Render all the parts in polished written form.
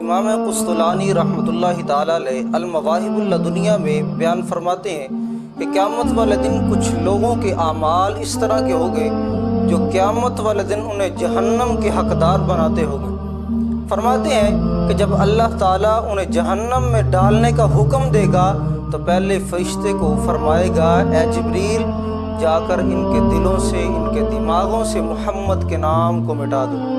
امام قسطلانی رحمۃ اللہ تعالیٰ علیہ المواہب اللدنیہ میں بیان فرماتے ہیں کہ قیامت والے دن کچھ لوگوں کے اعمال اس طرح کے ہوں گے جو قیامت والے دن انہیں جہنم کے حقدار بناتے ہوں گے۔ فرماتے ہیں کہ جب اللہ تعالیٰ انہیں جہنم میں ڈالنے کا حکم دے گا تو پہلے فرشتے کو فرمائے گا، اے جبریل جا کر ان کے دلوں سے، ان کے دماغوں سے محمد کے نام کو مٹا دو۔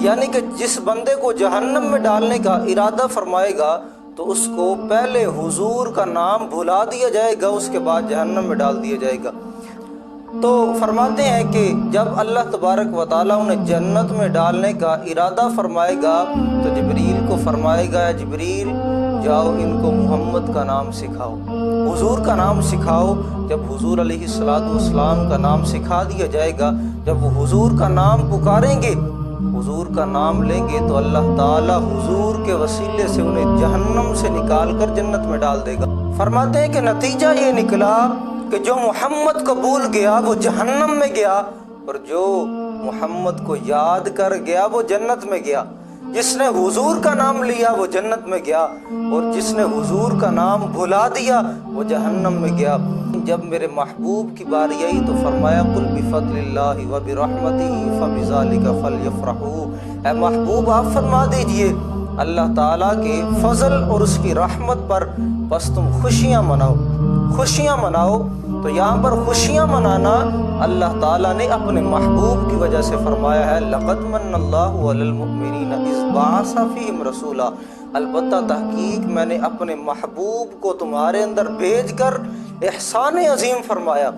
یعنی کہ جس بندے کو جہنم میں ڈالنے کا ارادہ فرمائے گا تو اس کو پہلے حضور کا نام بھلا دیا جائے گا، اس کے بعد جہنم میں ڈال دیا جائے گا۔ تو فرماتے ہیں کہ جب اللہ تبارک و تعالیٰ انہیں جنت میں ڈالنے کا ارادہ فرمائے گا تو جبریل کو فرمائے گا، جبریل جاؤ ان کو محمد کا نام سکھاؤ، حضور کا نام سکھاؤ۔ جب حضور علیہ السلام کا نام سکھا دیا جائے گا، جب وہ حضور کا نام پکاریں گے، حضور کا نام لیں گے تو اللہ تعالیٰ حضور کے وسیلے سے انہیں جہنم سے نکال کر جنت میں ڈال دے گا۔ فرماتے ہیں کہ نتیجہ یہ نکلا کہ جو محمد کو بھول گیا وہ جہنم میں گیا، اور جو محمد کو یاد کر گیا وہ جنت میں گیا۔ جس نے حضور کا نام لیا وہ جنت میں گیا، اور جس نے حضور کا نام بھلا دیا وہ جہنم میں گیا۔ جب میرے محبوب کی باری آئی تو فرمایا قل بفضل اللہ وبرحمتہ فبذلک فلیفرحوا، اے محبوب آپ فرما دیجئے اللہ تعالیٰ کے فضل اور اس کی رحمت پر بس تم خوشیاں مناؤ، خوشیاں مناؤ۔ تو یہاں پر خوشیاں منانا اللہ تعالیٰ نے اپنے محبوب کی وجہ سے فرمایا ہے، لقد من اللہ علی المؤمنین اذ بعث فیہم رسولا، البتہ تحقیق میں نے اپنے محبوب کو تمہارے اندر بھیج کر احسان عظیم فرمایا۔